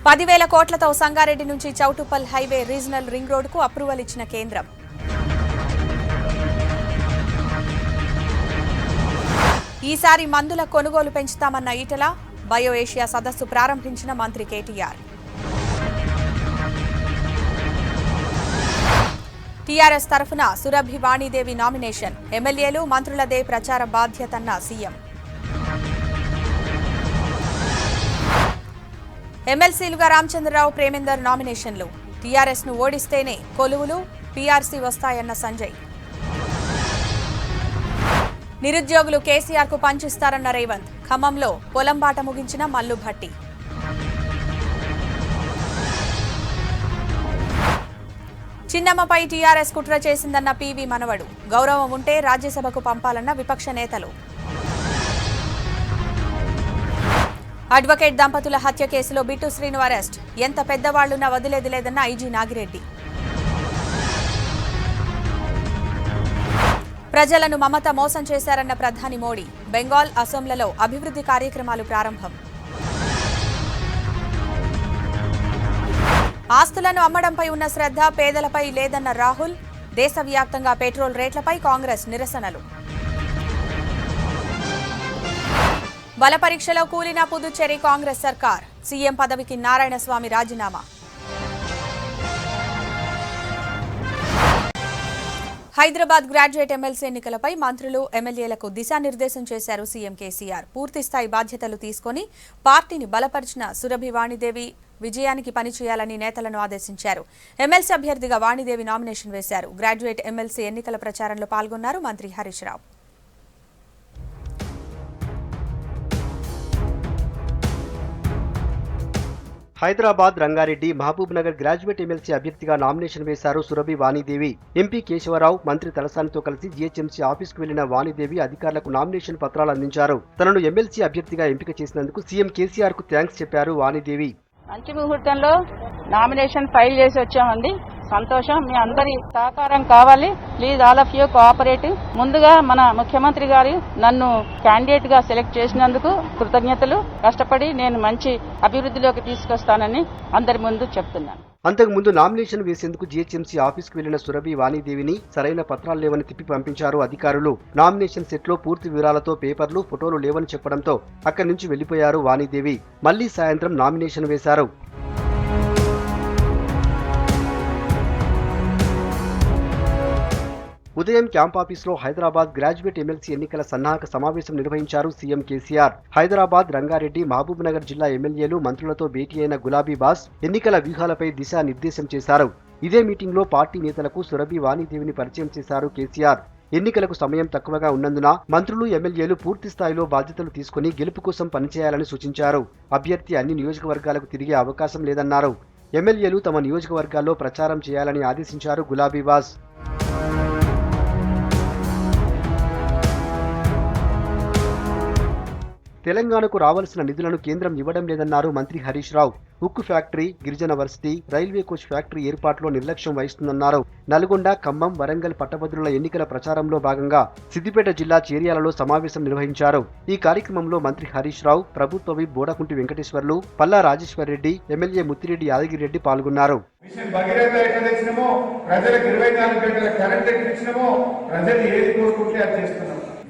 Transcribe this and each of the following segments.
10,000 కోట్లతో సంగారెడ్డి నుంచి Choutuppal highway regional ring రోడ్డుకు అప్రూవల్ ఇచ్చిన కేంద్రం. ఈసారి మందుల కొనుగోలు పెంచుతామన్న ఈటల, బయో ఏషియా సదస్సు ప్రారంభించిన మంత్రి కేటీఆర్. టీఆర్ఎస్ తరఫున సురభి వాణీదేవి నామినేషన్, ఎమ్మెల్యేలు మంత్రులదే ప్రచార బాధ్యతన్న సీఎం. ఎమ్మెల్సీలుగా రామచంద్రరావు, ప్రేమేందర్ నామినేషన్లు, టీఆర్ఎస్ ను ఓడిస్తేనే కొలువులు, పీఆర్సీ వస్తాయన్న సంజయ్. నిరుద్యోగులు కేసీఆర్ కు పంచిస్తారన్న రేవంత్, ఖమ్మంలో పొలంబాట ముగించిన మల్లు భట్టి. చిన్నమ్మపై టీఆర్ఎస్ కుట్ర చేసిందన్న పీవీ మనవడు, గౌరవం ఉంటే రాజ్యసభకు పంపాలన్న విపక్ష నేతలు. అడ్వకేట్ దంపతుల హత్య కేసులో బిట్టు శ్రీను అరెస్ట్, ఎంత పెద్దవాళ్లున్నా వదిలేది లేదన్న ఐజీ నాగిరెడ్డి. ప్రజలను మమత మోసం చేశారన్న ప్రధాని మోడీ, బెంగాల్, అసోంలలో అభివృద్ధి కార్యక్రమాలు ప్రారంభం. ఆస్తులను అమ్మడంపై ఉన్న శ్రద్ధ పేదలపై లేదన్న రాహుల్, దేశవ్యాప్తంగా పెట్రోల్ రేట్లపై కాంగ్రెస్ నిరసనలు. బల పరీక్షలో కూలిన పుదుచ్చేరి కాంగ్రెస్ సర్కార్, సీఎం పదవికి నారాయణస్వామి రాజీనామా. హైదరాబాద్ గ్రాడ్యుయేట్ ఎమ్మెల్సీ ఎన్నికలపై మంత్రులు, ఎమ్మెల్యేలకు దిశానిర్దేశం చేశారు సీఎం కేసీఆర్. పూర్తిస్థాయి బాధ్యతలు తీసుకుని పార్టీని బలపరిచిన సురభి వాణీదేవి విజయానికి పనిచేయాలని నేతలను ఆదేశించారు. ఎమ్మెల్సీ అభ్యర్థిగా వాణీదేవి నామినేషన్ వేశారు. గ్రాడ్యుయేట్ ఎమ్మెల్సీ ఎన్నికల ప్రచారంలో పాల్గొన్నారు మంత్రి హరీష్ రావు. హైదరాబాద్ రంగారెడ్డి, మహబూబ్ నగర్ గ్రాడ్యుయేట్ ఎమ్మెల్సీ అభ్యర్థిగా నామినేషన్ వేశారు సురభి వాణీదేవి. ఎంపీ కేశవరావు, మంత్రి తలసానితో కలిసి జీహెచ్ఎంసీ ఆఫీసుకు వెళ్లిన వాణీదేవి అధికారులకు నామినేషన్ పత్రాలు అందించారు. తనను ఎమ్మెల్సీ అభ్యర్థిగా ఎంపిక చేసినందుకు సీఎం కేసీఆర్ కు థ్యాంక్స్ చెప్పారు వాణీదేవి. మంచి ముహూర్తంలో నామినేషన్ ఫైల్ చేసి వచ్చామండి. సంతోషం. మీ అందరి సహకారం కావాలి. Please all of you cooperate. ముందుగా మన ముఖ్యమంత్రి గారు నన్ను క్యాండిడేట్ గా సెలెక్ట్ చేసినందుకు కృతజ్ఞతలు. కష్టపడి నేను మంచి అభివృద్ధిలోకి తీసుకొస్తానని అందరి ముందు చెప్తున్నాను. అంతకుముందు నామినేషన్ వేసేందుకు జీహెచ్ఎంసీ ఆఫీసుకు వెళ్లిన సురభి వాణీదేవిని సరైన పత్రాలు లేవని తిప్పి పంపించారు అధికారులు. నామినేషన్ సెట్ లో పూర్తి వివరాలతో పేపర్లు, ఫోటోలు లేవని చెప్పడంతో అక్కడి నుంచి వెళ్లిపోయారు వాణీదేవి. మళ్లీ సాయంత్రం నామినేషన్ వేశారు. ఉదయం క్యాంప్ ఆఫీసులో హైదరాబాద్ గ్రాడ్యుయేట్ ఎమ్మెల్సీ ఎన్నికల సన్నాహక సమావేశం నిర్వహించారు సీఎం కేసీఆర్. హైదరాబాద్, రంగారెడ్డి, మహబూబ్ నగర్ జిల్లా ఎమ్మెల్యేలు, మంత్రులతో భేటీ అయిన గులాబీ బాస్ ఎన్నికల వ్యూహాలపై దిశానిర్దేశం చేశారు. ఇదే మీటింగ్లో పార్టీ నేతలకు సురభి వాణీదేవిని పరిచయం చేశారు కేసీఆర్. ఎన్నికలకు సమయం తక్కువగా ఉన్నందున మంత్రులు, ఎమ్మెల్యేలు పూర్తి స్థాయిలో బాధ్యతలు తీసుకుని గెలుపు కోసం పనిచేయాలని సూచించారు. అభ్యర్థి అన్ని నియోజకవర్గాలకు తిరిగే అవకాశం లేదన్నారు. ఎమ్మెల్యేలు తమ నియోజకవర్గాల్లో ప్రచారం చేయాలని ఆదేశించారు గులాబీ బాస్. తెలంగాణకు రావాల్సిన నిధులను కేంద్రం ఇవ్వడం లేదన్నారు మంత్రి హరీష్ రావు. ఉక్కు ఫ్యాక్టరీ, గిరిజన వర్సిటీ, రైల్వే కోచ్ ఫ్యాక్టరీ ఏర్పాటులో నిర్లక్ష్యం వహిస్తుందన్నారు. నల్గొండ, ఖమ్మం, వరంగల్ పట్టభద్రుల ఎన్నికల ప్రచారంలో భాగంగా సిద్దిపేట జిల్లా చేర్యాలలో సమావేశం నిర్వహించారు. ఈ కార్యక్రమంలో మంత్రి హరీష్ రావు, ప్రభుత్వ విప్ బోడకుంటి వెంకటేశ్వర్లు, పల్లా రాజేశ్వర్ రెడ్డి, ఎమ్మెల్యే ముత్తిరెడ్డి యాదగిరెడ్డి పాల్గొన్నారు. ప్రజలు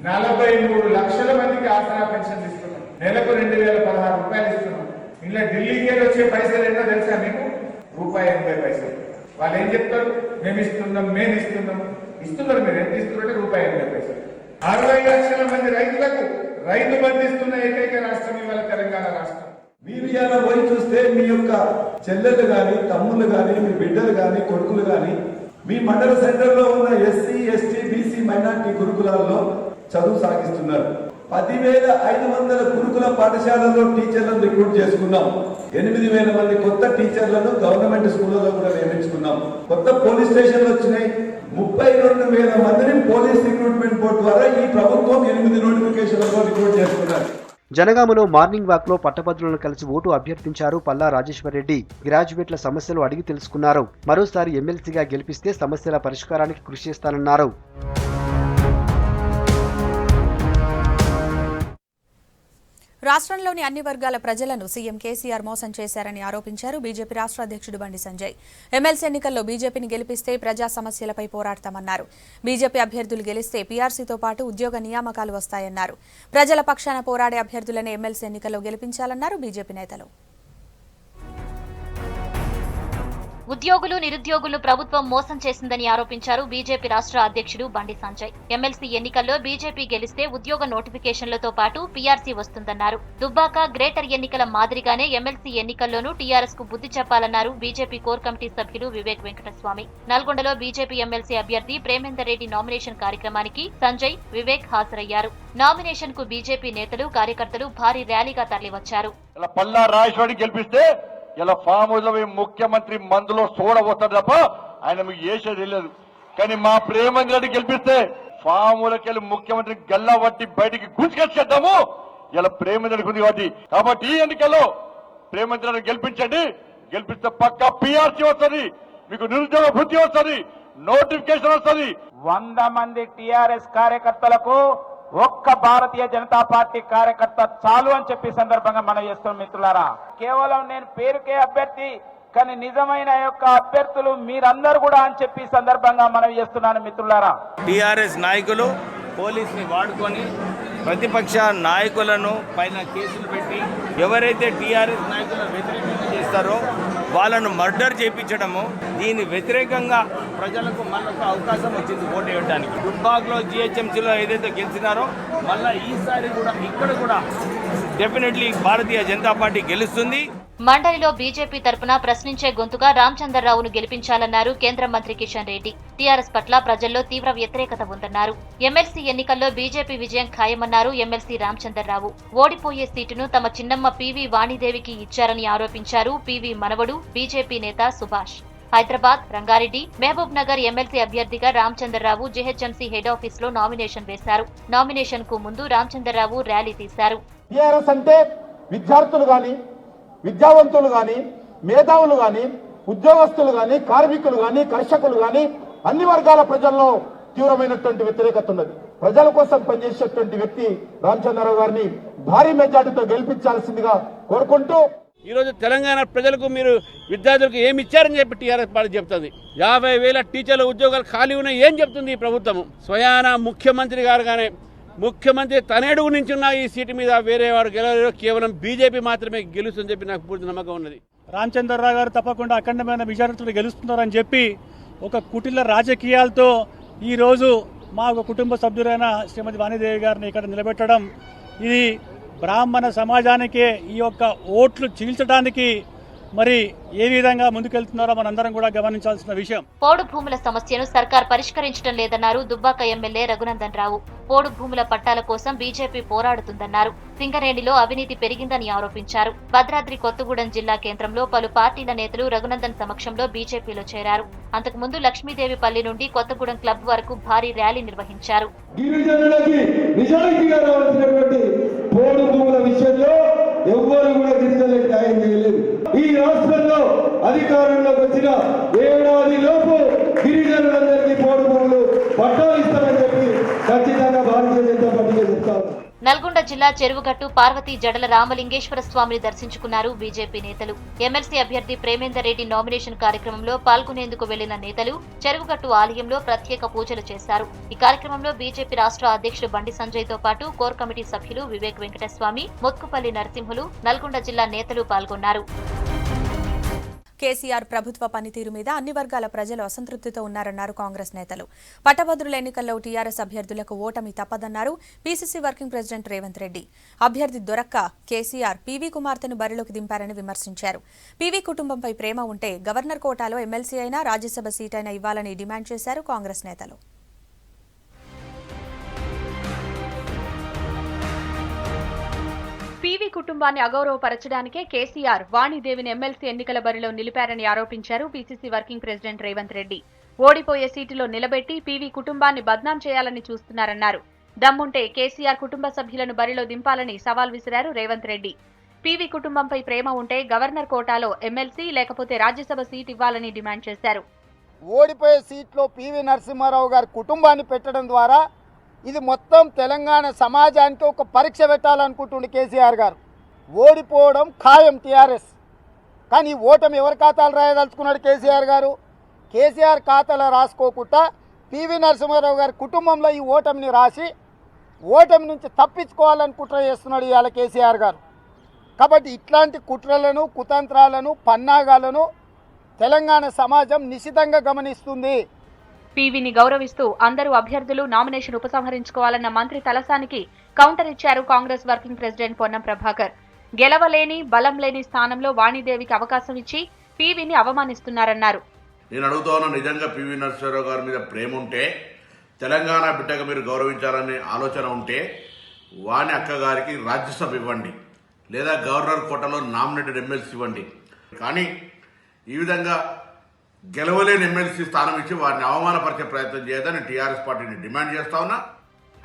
43 లక్షల మందికి ఆసరా పెన్షన్ ఇస్తున్నాం. నెలకు 2,016 రూపాయలు ఇస్తున్నాం. ఇలా ఢిల్లీకి వచ్చే పైసలు ఏంటో తెలుసా మీకు? ₹80. వాళ్ళు ఏం చెప్తారు? మేము ఇస్తున్నాం. ఇస్తున్నారు. మీరు ఎంత ఇస్తున్నారంటే ₹80. 60 లక్షల మంది రైతులకు రైతు బంధిస్తున్న ఏకైక రాష్ట్రం ఇవాళ తెలంగాణ రాష్ట్రం. మీరు ఇలా పోయి చూస్తే మీ యొక్క చెల్లెలు గాని, తమ్ముళ్ళు గాని, మీ బిడ్డలు గాని, కొడుకులు గాని మీ మండల సెంటర్ లో ఉన్న ఎస్సీ, ఎస్టీ, బీసీ, మైనార్టీ గురుకులాల్లో చదువు సాగిస్తున్నారు. 10,500 గురుకుల పాఠశాలలో టీచర్లను రిక్రూట్ చేసుకున్నాం. 8,000 మంది కొత్త టీచర్లను గవర్నమెంట్ స్కూళ్లలో కూడా నియమించుకున్నాం. కొత్త పోలీస్ స్టేషన్లు వచ్చినాయి. 32,000 మందిని పోలీస్ రిక్రూట్మెంట్ బోర్డు ద్వారా ఈ ప్రభుత్వం 8 నోటిఫికేషన్లలో రిక్రూట్ చేసుకున్నారు. జనగామలో మార్నింగ్ వాక్ లో పట్టభద్రులను కలిసి ఓటు అభ్యర్థించారు పల్లా రాజేశ్వర్ రెడ్డి. గ్రాడ్యుయేట్ల సమస్యలు అడిగి తెలుసుకున్నారు. మరోసారి ఎమ్మెల్సీగా గెలిపిస్తే సమస్యల పరిష్కారానికి కృషి చేస్తానన్నారు. రాష్ట్రంలోని అన్ని వర్గాల ప్రజలను సీఎం కేసీఆర్ మోసం చేశారని ఆరోపించారు బీజేపీ రాష్ట్ర అధ్యక్షుడు బండి సంజయ్. ఎమ్మెల్సీ ఎన్నికల్లో బీజేపీని గెలిపిస్తే ప్రజా సమస్యలపై పోరాడతామన్నారు. బీజేపీ అభ్యర్థులు గెలిస్తే పీఆర్సీతో పాటు ఉద్యోగ నియామకాలు వస్తాయన్నారు. ప్రజల పక్షాన పోరాడే అభ్యర్థులను ఎమ్మెల్సీ ఎన్నికల్లో గెలిపించాలన్నారు బీజేపీ నేతలు. ఉద్యోగులు నిరుద్యోగులను ప్రభుత్వం మోసం చేసిందని ఆరోపించారు బీజేపీ రాష్ట్ర అధ్యక్షుడు బండి సంజయ్. ఎమ్మెల్సీ ఎన్నికల్లో బీజేపీ గెలిస్తే ఉద్యోగ నోటిఫికేషన్లతో పాటు పీఆర్సీ వస్తుందన్నారు. దుబ్బాక గ్రేటర్ ఎన్నికల మాదిరిగానే ఎమ్మెల్సీ ఎన్నికల్లోనూ టీఆర్ఎస్ కు బుద్ధి చెప్పాలన్నారు బీజేపీ కోర్ కమిటీ సభ్యులు వివేక్ వెంకటస్వామి. నల్గొండలో బీజేపీ ఎమ్మెల్సీ అభ్యర్థి ప్రేమేందర్ రెడ్డి నామినేషన్ కార్యక్రమానికి సంజయ్, వివేక్ హాజరయ్యారు. నామినేషన్ కు బీజేపీ నేతలు, కార్యకర్తలు భారీ ర్యాలీగా తరలివచ్చారు. ఇలా ఫామ్ హౌస్ లో ముఖ్యమంత్రి మందులో చూడబోతాడు తప్ప ఆయన మీకు చేసేది లేదు. కానీ మా ప్రేమేందర్ రెడ్డి గెలిపిస్తే ఫామ్ హౌస్కి వెళ్ళి ముఖ్యమంత్రి గల్లా పట్టి బయటికి గుంజుకొచ్చేద్దాము. ఇలా ప్రేమేందర్ రెడ్డి ఉంది కాబట్టి ఈ ఎన్నికల్లో ప్రేమేందర్ రెడ్డి గెలిపించండి. గెలిపిస్తే పక్కా పీఆర్సీ వస్తుంది, మీకు నిరుద్యోగ వృత్తి వస్తుంది, నోటిఫికేషన్ వస్తుంది. 100 మంది టీఆర్ఎస్ కార్యకర్తలకు ఒక్క భారతీయ జనతా పార్టీ కార్యకర్త చాలు అని చెప్పి సందర్భంగా మనం చేస్తున్నాం. మిత్రులారా, కేవలం నేను పేరుకే అభ్యర్థి కానీ నిజమైన యొక్క అభ్యర్థులు మీరందరూ కూడా అని చెప్పి సందర్భంగా మనం చేస్తున్నాను. మిత్రులారా, టీఆర్ఎస్ నాయకులు పోలీసుని వాడుకొని ప్రతిపక్ష నాయకులను పైన కేసులు పెట్టి ఎవరైతే టీఆర్ఎస్ నాయకులను వ్యతిరేకంగా చేస్తారో వాళ్ళను మర్డర్ చేయించడము, దీని వ్యతిరేకంగా ప్రజలకు మళ్ళొక అవకాశం వచ్చింది ఓటు వేయడానికి. దుబ్బాక్లో జీహెచ్ఎంసీలో ఏదైతే గెలిచినారో మళ్ళీ ఈసారి కూడా ఇక్కడ కూడా డెఫినెట్లీ భారతీయ జనతా పార్టీ గెలుస్తుంది. మండలిలో బీజేపీ తరపున ప్రశ్నించే గొంతుగా రామచంద్రరావును గెలిపించాలన్నారు కేంద్ర మంత్రి కిషన్ రెడ్డి. టీఆర్ఎస్ పట్ల ప్రజల్లో తీవ్ర వ్యతిరేకత ఉందన్నారు. ఎమ్మెల్సీ ఎన్నికల్లో బీజేపీ విజయం ఖాయమన్నారు ఎమ్మెల్సీ రామచంద్రరావు. ఓడిపోయే సీటును తమ చిన్నమ్మ పీవీ వాణిదేవికి ఇచ్చారని ఆరోపించారు పీవీ మనవడు బీజేపీ నేత సుభాష్. హైదరాబాద్, రంగారెడ్డి, మహబూబ్ నగర్ ఎమ్మెల్సీ అభ్యర్థిగా రామచంద్రరావు జీహెచ్ఎంసీ హెడ్ ఆఫీస్ లో నామినేషన్ వేశారు. నామినేషన్ కు ముందు రామచంద్రరావు ర్యాలీ తీశారు. టీఆర్ఎస్ అంటే విద్యార్థులు గాని, విద్యావంతులు గాని, మేధావులు గాని, ఉద్యోగస్తులు గాని, కార్మికులు గాని, కర్షకులు గాని అన్ని వర్గాల ప్రజల్లో తీవ్రమైనటువంటి వ్యతిరేకత ఉన్నది. ప్రజల కోసం పనిచేసేటువంటి వ్యక్తి రామచంద్రరావు గారిని భారీ మెజార్టీతో గెలిపించాల్సిందిగా కోరుకుంటూ, ఈరోజు తెలంగాణ ప్రజలకు మీరు విద్యార్థులకు ఏమి ఇచ్చారని చెప్పి టీఆర్ఎస్ పార్టీ చెప్తుంది. 50,000 టీచర్ల ఉద్యోగాలు ఖాళీ ఉన్నాయి ఏం చెప్తుంది ఈ ప్రభుత్వం? స్వయాన ముఖ్యమంత్రి గారు గానే ముఖ్యమంత్రి తనేడుగు నుంచి ఉన్న ఈ సీటు మీద వేరే వారు గెలవలేరు, కేవలం బీజేపీ మాత్రమే గెలుస్తుందని చెప్పి నాకు పూర్తి నమ్మకం ఉన్నది. రామచంద్రరావు గారు తప్పకుండా అఖండమైన మెజారిటీతో గెలుస్తున్నారని చెప్పి ఒక కుటిల రాజకీయాలతో ఈరోజు మా ఒక కుటుంబ సభ్యులైన శ్రీమతి వాణిదేవి గారిని ఇక్కడ నిలబెట్టడం, ఇది బ్రాహ్మణ సమాజానికే ఈ యొక్క ఓట్లు చీల్చడానికి మరి ఏ విధంగా ముందుకెళ్తున్నారో మనందరం కూడా గమనించాల్సిన విషయం. పోడు భూముల సమస్యను సర్కార్ పరిష్కరించడం లేదన్నారు దుబ్బాక ఎమ్మెల్యే రఘునందన్ రావు. పోడు భూముల పట్టాల కోసం బీజేపీ పోరాడుతుందన్నారు. సింగరేణిలో అవినీతి పెరిగిందని ఆరోపించారు. భద్రాద్రి కొత్తగూడెం జిల్లా కేంద్రంలో పలు పార్టీల నేతలు రఘునందన్ సమక్షంలో బీజేపీలో చేరారు. అంతకుముందు లక్ష్మీదేవిపల్లి నుండి కొత్తగూడెం క్లబ్ వరకు భారీ ర్యాలీ నిర్వహించారు. పోడు భూముల విషయంలో ఎవ్వరు కూడా గిరిజనులకు న్యాయం చేయలేదు. ఈ రాష్ట్రంలో అధికారంలోకి వచ్చిన ఏడాది లోపు గిరిజనులందరికీ పోడు భూములు పట్టాలు ఇస్తామని చెప్పి ఖచ్చితంగా భారతీయ జనతా పార్టీగా చెప్తారు. నల్గొండ జిల్లా చెరువుగట్టు పార్వతీ జడల రామలింగేశ్వర స్వామిని దర్శించుకున్నారు బీజేపీ నేతలు. ఎమ్మెల్సీ అభ్యర్థి ప్రేమేందర్ రెడ్డి నామినేషన్ కార్యక్రమంలో పాల్గొనేందుకు వెళ్లిన నేతలు చెరువుగట్టు ఆలయంలో ప్రత్యేక పూజలు చేశారు. ఈ కార్యక్రమంలో బీజేపీ రాష్ట్ర అధ్యక్షుడు బండి సంజయ్ తో పాటు కోర్ కమిటీ సభ్యులు వివేక్ వెంకటస్వామి, మోత్కుపల్లి నరసింహులు, నల్గొండ జిల్లా నేతలు పాల్గొన్నారు. కేసీఆర్ ప్రభుత్వ పనితీరు మీద అన్ని వర్గాల ప్రజలు అసంతృప్తితో ఉన్నారన్నారు కాంగ్రెస్ నేతలు. పట్టభద్రుల ఎన్నికల్లో టీఆర్ఎస్ అభ్యర్థులకు ఓటమి తప్పదన్నారు PCC working president Revanth Reddy. అభ్యర్థి దొరక్క కేసీఆర్ పీవీ కుమార్తెను బరిలోకి దింపారని విమర్శించారు. పీవీ కుటుంబంపై ప్రేమ ఉంటే గవర్నర్ కోటాలో ఎమ్మెల్సీ అయినా, రాజ్యసభ సీటైనా ఇవ్వాలని డిమాండ్ చేశారు కాంగ్రెస్ నేతలు. పీవీ కుటుంబాన్ని అగౌరవపరచడానికే కేసీఆర్ వాణిదేవిని ఎమ్మెల్సీ ఎన్నికల బరిలో నిలిపారని ఆరోపించారు PCC working president Revanth Reddy. ఓడిపోయే సీటులో నిలబెట్టి పీవీ కుటుంబాన్ని బద్నాం చేయాలని చూస్తున్నారన్నారు. దమ్ముంటే కేసీఆర్ కుటుంబ సభ్యులను బరిలో దింపాలని సవాల్ విసిరారు రేవంత్ రెడ్డి. పీవీ కుటుంబంపై ప్రేమ ఉంటే గవర్నర్ కోటాలో ఎమ్మెల్సీ లేకపోతే రాజ్యసభ సీట్ ఇవ్వాలని డిమాండ్ చేశారు. ఓడిపోయే సీట్లో పీవీ నరసింహారావు గారి కుటుంబాన్ని పెట్టడం ద్వారా ఇది మొత్తం తెలంగాణ సమాజానికి ఒక పరీక్ష పెట్టాలనుకుంటుండే కేసీఆర్ గారు. ఓడిపోవడం ఖాయం టీఆర్ఎస్. కానీ ఈ ఓటమి ఎవరి ఖాతాలు రాయదలుచుకున్నాడు కేసీఆర్ గారు? కేసీఆర్ ఖాతాలో రాసుకోకుండా పివి నరసింహారావు గారి కుటుంబంలో ఈ ఓటమిని రాసి ఓటమి నుంచి తప్పించుకోవాలని కుట్ర చేస్తున్నాడు ఇవాళ కేసీఆర్ గారు. కాబట్టి ఇట్లాంటి కుట్రలను, కుతంత్రాలను, పన్నాగాలను తెలంగాణ సమాజం నిశితంగా గమనిస్తుంది. పీవీని గౌరవిస్తూ అందరూ అభ్యర్థులు నామినేషన్ ఉపసంహరించుకోవాలన్న మంత్రి తలసానికి కౌంటర్ ఇచ్చారు కాంగ్రెస్ వర్కింగ్ ప్రెసిడెంట్ పొన్నం ప్రభాకర్. గెలవలేని, బలం లేని స్థానంలో వాణిదేవికి అవకాశం ఇచ్చి పీవీని అవమానిస్తున్నారన్నారు. నేను అడుగుతా ఉన్నా, నిజంగా పివి నరసింహారావు గారి మీద ప్రేమ ఉంటే, తెలంగాణ బిడ్డగా మీరు గౌరవించాలనే ఆలోచన ఉంటే వాణి అక్క గారికి రాజ్యసభ ఇవ్వండి, లేదా గవర్నర్ కోటలో నామినేటెడ్ ఎమ్మెల్సీ ఇవ్వండి. కానీ ఈ విధంగా గెలవలేని ఎమ్మెల్సీ స్థానం ఇచ్చి వారిని అవమానపరిచే ప్రయత్నం చేయదని టీఆర్ఎస్ పార్టీని డిమాండ్ చేస్తా ఉన్నా.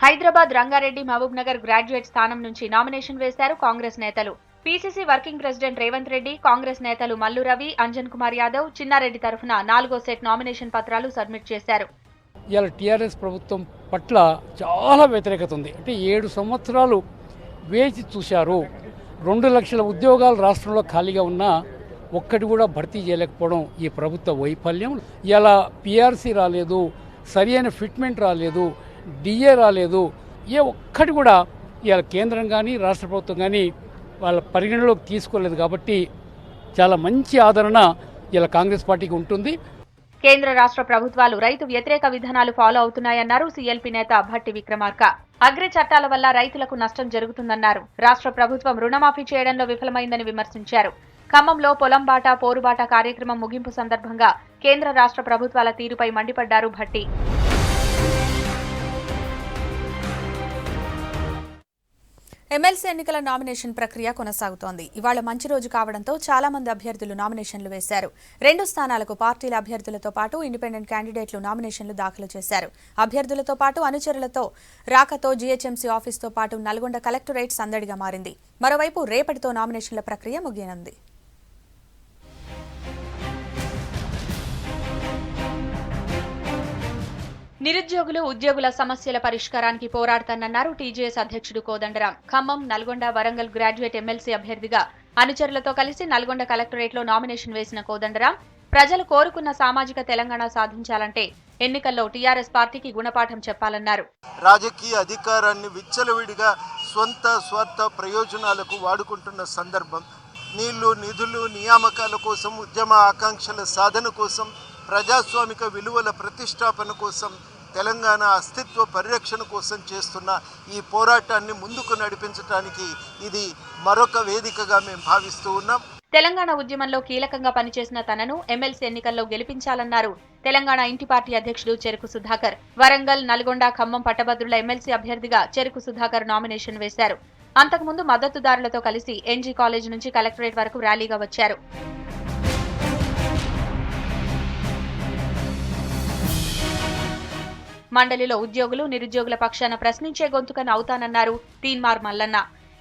హైదరాబాద్ రంగారెడ్డి, మహబూబ్ నగర్ గ్రాడ్యుయేట్ స్థానం నుంచి నామినేషన్ వేశారు కాంగ్రెస్ నేతలు. PCC working president Revanth Reddy, Congress నేతలు మల్లు రవి, అంజన్ కుమార్ యాదవ్, చిన్నారెడ్డి తరఫున 4వ సెట్ నామినేషన్ పత్రాలు సబ్మిట్ చేశారు. ఇవాళ టీఆర్ఎస్ ప్రభుత్వం పట్ల చాలా వ్యతిరేకత ఉంది. అంటే 7 సంవత్సరాలు వేచి చూశారు. 2 లక్షల ఉద్యోగాలు రాష్ట్రంలో ఖాళీగా ఉన్నా ఒక్కటి కూడా భర్తీ చేయలేకపోవడం ఈ ప్రభుత్వ వైఫల్యం. ఇలా పీఆర్సీ రాలేదు, సరి అయిన ఫిట్మెంట్ రాలేదు, డిఏ రాలేదు, ఏ ఒక్కటి కూడా ఇవాళ కేంద్రం కానీ రాష్ట్ర ప్రభుత్వం కానీ వాళ్ళ పరిగణలోకి తీసుకోలేదు. కాబట్టి చాలా మంచి ఆదరణ ఇలా కాంగ్రెస్ పార్టీకి ఉంటుంది. కేంద్ర రాష్ట్ర ప్రభుత్వాలు రైతు వ్యతిరేక విధానాలు ఫాలో అవుతున్నాయన్నారు సీఎల్పీ నేత భట్టి విక్రమార్క. అగ్రి చట్టాల వల్ల రైతులకు నష్టం జరుగుతుందన్నారు. రాష్ట్ర ప్రభుత్వం రుణమాఫీ చేయడంలో విఫలమైందని విమర్శించారు. ఖమ్మంలో పొలం బాట, పోరుబాట కార్యక్రమం ముగింపు సందర్భంగా కేంద్ర రాష్ట్ర ప్రభుత్వాల తీరుపై మండిపడ్డారు భట్టి. ఎమ్మెల్సీ ఎన్నికల నామినేషన్ ప్రక్రియ కొనసాగుతోంది. ఇవాళ మంచి రోజు కావడంతో చాలా మంది అభ్యర్థులు నామినేషన్లు వేశారు. 2 స్థానాలకు పార్టీల అభ్యర్థులతో పాటు ఇండిపెండెంట్ క్యాండిడేట్లు నామినేషన్లు దాఖలు చేశారు. అభ్యర్థులతో పాటు అనుచరులతో రాకతో జీహెచ్ఎంసీ ఆఫీస్తో పాటు నల్గొండ కలెక్టరేట్ సందడిగా మారింది. మరోవైపు రేపటితో నామినేషన్ల ప్రక్రియ ముగియనుంది. నిరుద్యోగులు, ఉద్యోగుల సమస్యల పరిష్కారానికి పోరాడతానన్నారు టీజేఎస్ అధ్యక్షుడు కోదండరాం. ఖమ్మం, నల్గొండ, వరంగల్ గ్రాడ్యుయేట్ ఎమ్మెల్సీ అభ్యర్థిగా అనుచరులతో కలిసి నల్గొండ కలెక్టరేట్లో నామినేషన్ వేసిన కోదండరాం ప్రజలు కోరుకున్న సామాజిక తెలంగాణ సాధించాలంటే ఎన్నికల్లో టీఆర్ఎస్ పార్టీకి గుణపాఠం చెప్పాలన్నారు. రాజకీయ అధికారాన్ని విచ్చలవిడిగా స్వంత స్వార్థ ప్రయోజనాలకు వాడుకుంటున్న సందర్భం. నీళ్లు, నిధులు, నియామకాల కోసం, ఉద్యమ ఆకాంక్షల సాధన కోసం, ప్రజాస్వామిక విలువల ప్రతిష్టాపన కోసం, తెలంగాణ అస్తిత్వ పరిరక్షణ కోసం చేస్తున్న ఈ పోరాటాన్ని ముందుకు నడిపించడానికి ఇది మరొక వేదికగా మేము భావిస్తూ ఉన్నాం. తెలంగాణ ఉద్యమంలో కీలకంగా పనిచేసిన తనను ఎమ్మెల్సీ ఎన్నికల్లో గెలిపించాలన్నారు తెలంగాణ ఇంటి పార్టీ అధ్యక్షుడు చెరుకు సుధాకర్. వరంగల్, నల్గొండ, ఖమ్మం పట్టభద్రుల ఎమ్మెల్సీ అభ్యర్థిగా చెరుకు సుధాకర్ నామినేషన్ వేశారు. అంతకుముందు మద్దతుదారులతో కలిసి ఎన్జీ కాలేజ్ నుంచి కలెక్టరేట్ వరకు ర్యాలీగా వచ్చారు. మండలిలో ఉద్యోగులు, నిరుద్యోగుల పక్షాన ప్రశ్నించే గొంతుకను అవుతానన్నారు తీన్మార్ మల్లన్న.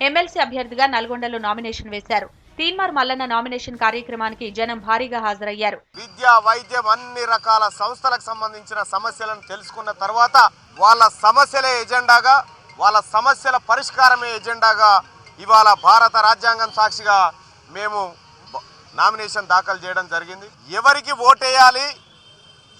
ఎమ్మెల్సీ అభ్యర్థిగా నల్గొండలో నామినేషన్ వేశారు. తీన్మార్ మల్లన్న నామినేషన్ కార్యక్రమానికి జనం భారీగా హాజరయ్యారు. విద్య, వైద్యం, అన్ని రకాల సంస్థలకు సంబంధించిన సమస్యలను తెలుసుకున్న తర్వాత వాళ్ళ సమస్యలే ఎజెండాగా, వాళ్ళ సమస్యల పరిష్కారమే ఎజెండాగా ఇవాళ భారత రాజ్యాంగం సాక్షిగా మేము నామినేషన్ దాఖలు చేయడం జరిగింది. ఎవరికి ఓటేయాలి,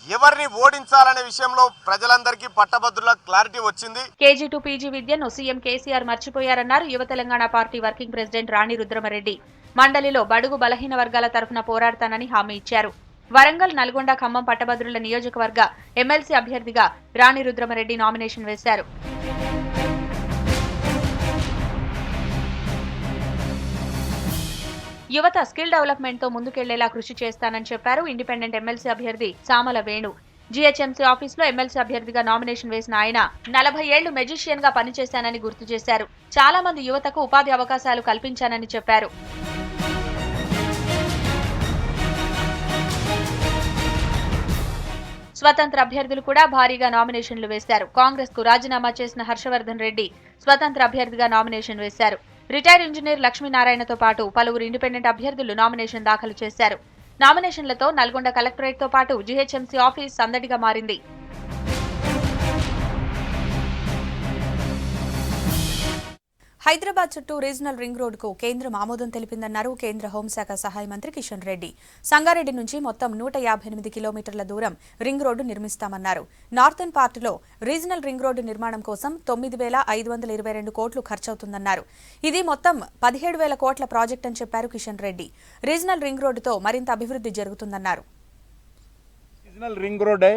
ఎవరిని ఓడించాలనే విషయంలో ప్రజలందరికీ పట్టభద్రుల క్లారిటీ వచ్చింది. కేజీ టు పీజీ విద్యను సీఎం కేసీఆర్ మర్చిపోయారన్నారు యువ తెలంగాణ పార్టీ వర్కింగ్ ప్రెసిడెంట్ రాణి రుద్రమరెడ్డి. మండలిలో బడుగు బలహీన వర్గాల తరఫున పోరాడతానని హామీ ఇచ్చారు. వరంగల్, నల్గొండ, ఖమ్మం పట్టభద్రుల నియోజకవర్గ ఎమ్మెల్సీ అభ్యర్థిగా రాణి రుద్రమరెడ్డి నామినేషన్ వేశారు. యువత స్కిల్ డెవలప్మెంట్ తో ముందుకెళ్లేలా కృషి చేస్తానని చెప్పారు ఇండిపెండెంట్ ఎమ్మెల్సీ అభ్యర్థి సామల వేణు. జీహెచ్ఎంసీ ఆఫీసులో ఎమ్మెల్సీ అభ్యర్థిగా నామినేషన్ వేసిన ఆయన 40 ఏళ్లు మెజిషియన్ గా పనిచేశానని గుర్తు చేశారు. చాలా మంది యువతకు ఉపాధి అవకాశాలు కల్పించానని చెప్పారు. స్వతంత్ర అభ్యర్థులు కూడా భారీగా నామినేషన్లు వేశారు. కాంగ్రెస్ కు రాజీనామా చేసిన హర్షవర్ధన్ రెడ్డి స్వతంత్ర అభ్యర్థిగా నామినేషన్ వేశారు. రిటైర్డ్ ఇంజనీర్ లక్ష్మీనారాయణతో పాటు పలువురు ఇండిపెండెంట్ అభ్యర్థులు నామినేషన్ దాఖలు చేశారు. నామినేషన్లతో నల్గొండ కలెక్టరేట్ తో పాటు జీహెచ్ఎంసీ ఆఫీస్ సందడిగా మారింది. హైదరాబాద్ చుట్టూ రీజనల్ రింగ్ రోడ్డుకు కేంద్రం ఆమోదం తెలిపిందన్నారు కేంద్ర హోంశాఖ సహాయ మంత్రి కిషన్ రెడ్డి. సంగారెడ్డి నుంచి మొత్తం 158 కిలోమీటర్ల దూరం రింగ్ రోడ్డు నిర్మిస్తామన్నారు. నార్థన్ పార్ట్లో రీజనల్ రింగ్ రోడ్డు నిర్మాణం కోసం 9,522 కోట్లు ఖర్చవుతుందన్నారు. ఇది మొత్తం 17,000 కోట్ల ప్రాజెక్ట్ అని చెప్పారు కిషన్ రెడ్డి. రీజనల్ రింగ్ రోడ్డుతో మరింత అభివృద్ధి జరుగుతుందన్నారు. रीजनल रिंग रोड है,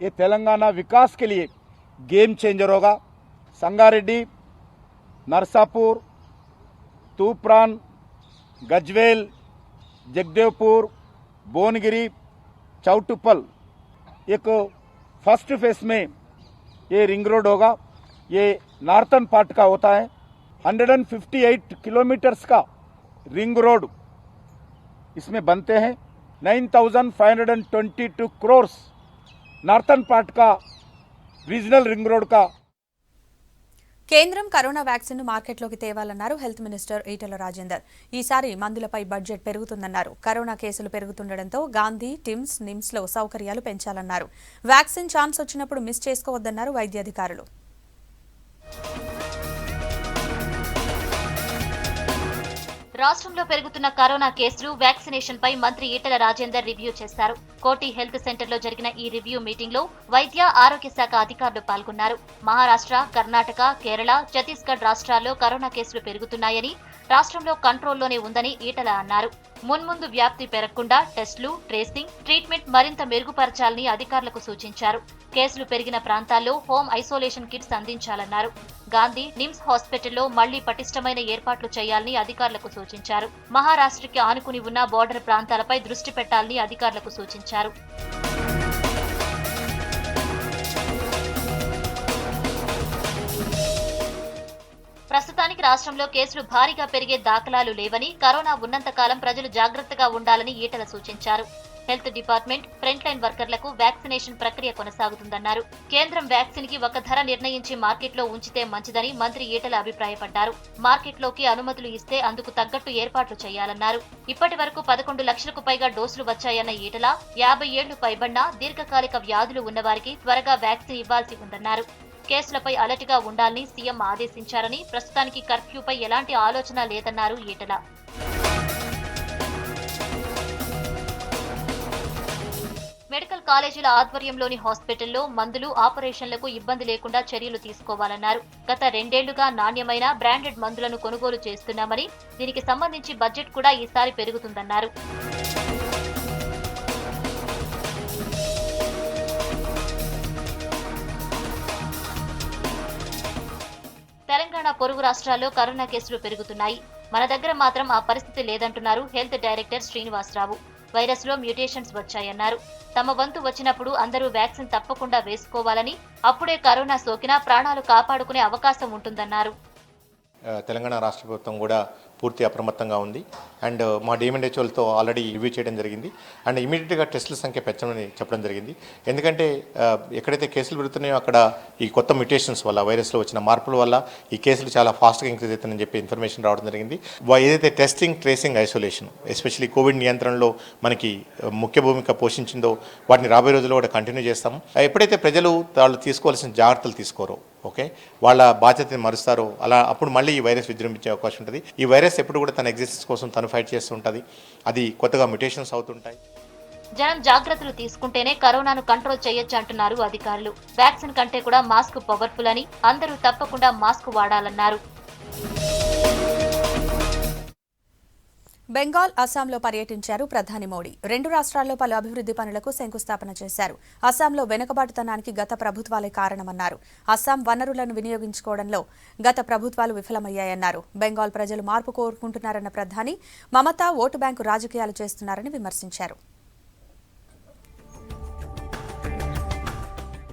ये तेलंगाना विकास के लिए गेम चेंजर होगा। संगारेड्डी, नरसापुर, तूप्रान, गजवेल, जगदेवपुर, भुवनगिरी, चौटुपल, एक फर्स्ट फेस में ये रिंग रोड होगा। ये नॉर्थन पार्ट का होता है। 158 किलोमीटर्स का रिंग रोड इसमें बनते हैं। 9,522 करोड़ नार्थन पार्ट का రీజనల్ రింగ్ రోడ్ కా. కేంద్రం కరోనా వ్యాక్సిన్ ను మార్కెట్లోకి తేవాలన్నారు హెల్త్ మినిస్టర్ ఈటెల రాజేందర్. ఈసారి మందులపై బడ్జెట్ పెరుగుతుందన్నారు. కరోనా కేసులు పెరుగుతుండటంతో గాంధీ, టిమ్స్, నిమ్స్ లో సౌకర్యాలు పెంచాలన్నారు. వ్యాక్సిన్ ఛాన్స్ వచ్చినప్పుడు మిస్ చేసుకోవద్దన్నారు వైద్యాధికారులు. రాష్ట్రంలో పెరుగుతున్న కరోనా కేసులు, వ్యాక్సినేషన్ పై మంత్రి ఈటెల రాజేందర్ రివ్యూ చేశారు. కోటి హెల్త్ సెంటర్ లో జరిగిన ఈ రివ్యూ మీటింగ్ లో వైద్య ఆరోగ్య శాఖ అధికారులు పాల్గొన్నారు. మహారాష్ట్ర, కర్ణాటక, కేరళ, ఛత్తీస్గఢ్ రాష్ట్రాల్లో కరోనా కేసులు పెరుగుతున్నాయని, రాష్ట్రంలో కంట్రోల్లోనే ఉందని ఈటెల అన్నారు. మున్ముందు వ్యాప్తి పెరగకుండా టెస్టులు, ట్రేసింగ్, ట్రీట్మెంట్ మరింత మెరుగుపరచాలని అధికారులకు సూచించారు. కేసులు పెరిగిన ప్రాంతాల్లో హోమ్ ఐసోలేషన్ కిట్స్ అందించాలన్నారు. గాంధీ, నిమ్స్ హాస్పిటల్లో మళ్లీ పటిష్టమైన ఏర్పాట్లు చేయాలని అధికారులకు సూచించారు. మహారాష్ట్రకి ఆనుకుని ఉన్న బోర్డర్ ప్రాంతాలపై దృష్టి పెట్టాలని అధికారులకు సూచించారు. ప్రస్తుతానికి రాష్ట్రంలో కేసులు భారీగా పెరిగే దాఖలాలు లేవని, కరోనా ఉన్నంతకాలం ప్రజలు జాగ్రత్తగా ఉండాలని ఈటెల సూచించారు. హెల్త్ డిపార్ట్మెంట్, ఫ్రంట్ లైన్ వర్కర్లకు వ్యాక్సినేషన్ ప్రక్రియ కొనసాగుతుందన్నారు. కేంద్రం వ్యాక్సిన్ కి ఒక ధర నిర్ణయించి మార్కెట్లో ఉంచితే మంచిదని మంత్రి ఈటెల అభిప్రాయపడ్డారు. మార్కెట్లోకి అనుమతులు ఇస్తే అందుకు తగ్గట్టు ఏర్పాట్లు చేయాలన్నారు. ఇప్పటి వరకు 11 లక్షలకు పైగా డోసులు వచ్చాయన్న ఈటెల 50 ఏళ్లు పైబడిన దీర్ఘకాలిక వ్యాధులు ఉన్నవారికి త్వరగా వ్యాక్సిన్ ఇవ్వాల్సి ఉందన్నారు. కేసులపై అలర్ట్ గా ఉండాలని సీఎం ఆదేశించారని, ప్రస్తుతానికి కర్ఫ్యూపై ఎలాంటి ఆలోచన లేదన్నారు ఈటెల. మెడికల్ కాలేజీల ఆధ్వర్యంలోని హాస్పిటల్లో మందులు, ఆపరేషన్లకు ఇబ్బంది లేకుండా చర్యలు తీసుకోవాలన్నారు. గత 2 ఏళ్లుగా నాణ్యమైన బ్రాండెడ్ మందులను కొనుగోలు చేస్తున్నామని, దీనికి సంబంధించి బడ్జెట్ కూడా ఈసారి పెరుగుతుందన్నారు. తెలంగాణ పొరుగు రాష్ట్రాల్లో కరోనా కేసులు పెరుగుతున్నాయి. మన దగ్గర మాత్రం ఆ పరిస్థితి లేదంటున్నారు హెల్త్ డైరెక్టర్ శ్రీనివాసరావు. వైరస్ లో మ్యూటేషన్స్ వచ్చాయన్నారు. తమ వంతు వచ్చినప్పుడు అందరూ వ్యాక్సిన్ తప్పకుండా వేసుకోవాలని, అప్పుడే కరోనా సోకినా ప్రాణాలు కాపాడుకునే అవకాశం ఉంటుందన్నారు. తెలంగాణ రాష్ట్ర ప్రభుత్వం కూడా పూర్తి అప్రమత్తంగా ఉంది. అండ్ మా డిఎంఎన్హెచ్ఓలతో ఆల్రెడీ రివ్యూ చేయడం జరిగింది. అండ్ ఇమీడియట్గా టెస్టుల సంఖ్య పెంచమని చెప్పడం జరిగింది. ఎందుకంటే ఎక్కడైతే కేసులు పెరుగుతున్నాయో అక్కడ ఈ కొత్త మ్యూటేషన్స్ వల్ల, వైరస్లో వచ్చిన మార్పుల వల్ల ఈ కేసులు చాలా ఫాస్ట్గా ఇంక్రీజ్ అవుతుందని చెప్పి ఇన్ఫర్మేషన్ రావడం జరిగింది. ఏదైతే testing, tracing, isolation especially Covid నియంత్రణలో మనకి ముఖ్య భూమిక పోషించిందో వాటిని రాబోయే రోజుల్లో కూడా కంటిన్యూ చేస్తాము. ఎప్పుడైతే ప్రజలు వాళ్ళు తీసుకోవాల్సిన జాగ్రత్తలు తీసుకోరో, ఓకే, వాళ్ళ బాధ్యతని మరుస్తారో, అప్పుడు మళ్ళీ ఈ వైరస్ విజృంభించే అవకాశం ఉంటుంది. ఈ వైరస్ ఎప్పుడు కూడా తన ఎగ్జిస్టెన్స్ కోసం తను ఫైట్ చేస్తూ ఉంటుంది. అది కొత్తగా మ్యుటేషన్స్ అవుతుంటాయి. జనం జాగ్రత్తలు తీసుకుంటేనే కరోనాను కంట్రోల్ చేయొచ్చు అంటున్నారు అధికారులు. వ్యాక్సిన్ కంటే కూడా మాస్క్ పవర్ఫుల్ అని, అందరూ తప్పకుండా మాస్క్ వాడాలన్నారు. బెంగాల్, అస్సాంలో పర్యటించారు ప్రధాని మోడీ. 2 రాష్ట్రాల్లో పలు అభివృద్ధి పనులకు శంకుస్థాపన చేశారు. అస్సాంలో వెనుకబాటుతనానికి గత ప్రభుత్వాలే కారణమన్నారు. అస్సాం వనరులను వినియోగించుకోవడంలో గత ప్రభుత్వాలు విఫలమయ్యాయన్నారు. బెంగాల్ ప్రజలు మార్పు కోరుకుంటున్నారన్న ప్రధాని, మమతా ఓటు బ్యాంకు రాజకీయాలు చేస్తున్నారని విమర్శించారు.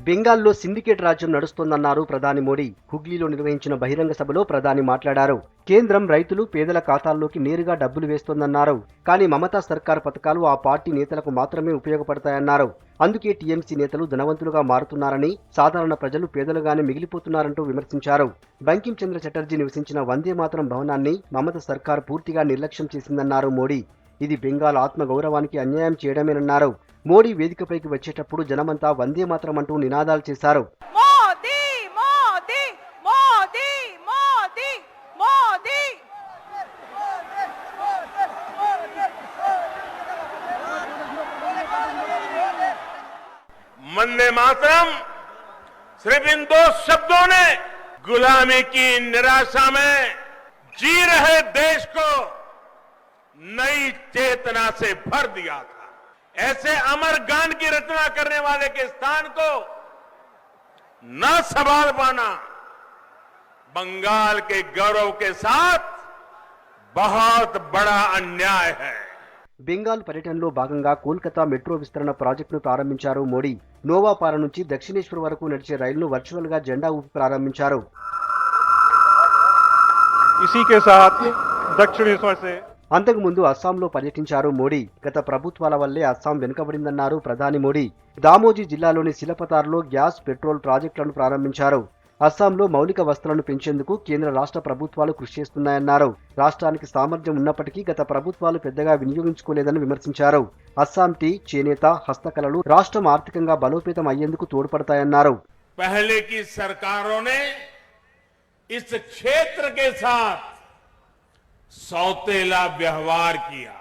బెంగాల్లో సిండికేట్ రాజ్యం నడుస్తోందన్నారు ప్రధాని మోడీ. హుగ్లీలో నిర్వహించిన బహిరంగ సభలో ప్రధాని మాట్లాడారు. కేంద్రం రైతులు, పేదల ఖాతాల్లోకి నేరుగా డబ్బులు వేస్తోందన్నారు. కానీ మమతా సర్కార్ పథకాలు ఆ పార్టీ నేతలకు మాత్రమే ఉపయోగపడతాయన్నారు. అందుకే టీఎంసీ నేతలు ధనవంతులుగా మారుతున్నారని, సాధారణ ప్రజలు పేదలుగానే మిగిలిపోతున్నారంటూ విమర్శించారు. బంకిం చంద్ర చటర్జీ నివసించిన వందే మాతరం భవనాన్ని మమతా సర్కార్ పూర్తిగా నిర్లక్ష్యం చేసిందన్నారు మోడీ. ఇది బెంగాల్ ఆత్మగౌరవానికి అన్యాయం చేయడమేనన్నారు. మోడీ వేదికపైకి వచ్చేటప్పుడు జనమంతా వందే మాతరం అంటూ నినాదాలు చేశారు. మోదీ మోదీ మోదీ మోదీ वंदे मातरम सिर्फ इन 2 शब्दों ने गुलामी की निराशा में जी रहे देश को नई चेतना से भर दिया था। ऐसे अमर गान की रचना करने वाले के स्थान को न संभाल पाना बंगाल के गौरव के साथ बहुत बड़ा अन्याय है। బెంగాల్ పర్యటనలో భాగంగా కోల్కతా మెట్రో విస్తరణ ప్రాజెక్టును ప్రారంభించారు మోడీ. నోవాపార నుంచి దక్షిణేశ్వర్ వరకు నడిచే రైలును వర్చువల్ గా జెండా ఊపి ప్రారంభించారు. అంతకుముందు అస్సాంలో పర్యటించారు మోడీ. గత ప్రభుత్వాల వల్లే అస్సాం వెనుకబడిందన్నారు ప్రధాని మోడీ. దామోజీ జిల్లాలోని సిలపతార్లో గ్యాస్, పెట్రోల్ ప్రాజెక్టులను ప్రారంభించారు. అస్సాంలో మౌలిక వసతులను పెంచేందుకు కేంద్ర రాష్ట్ర ప్రభుత్వాలు కృషి చేస్తున్నాయన్నారు. రాష్ట్రానికి సామర్థ్యం ఉన్నప్పటికీ గత ప్రభుత్వాలు పెద్దగా వినియోగించుకోలేదని విమర్శించారు. అస్సాం టీ, చేనేత, హస్తకళలు రాష్ట్రం ఆర్థికంగా బలోపేతం అయ్యేందుకు తోడ్పడతాయన్నారు. पहले की सरकारों ने इस क्षेत्र के साथ सौतेला व्यवहार किया।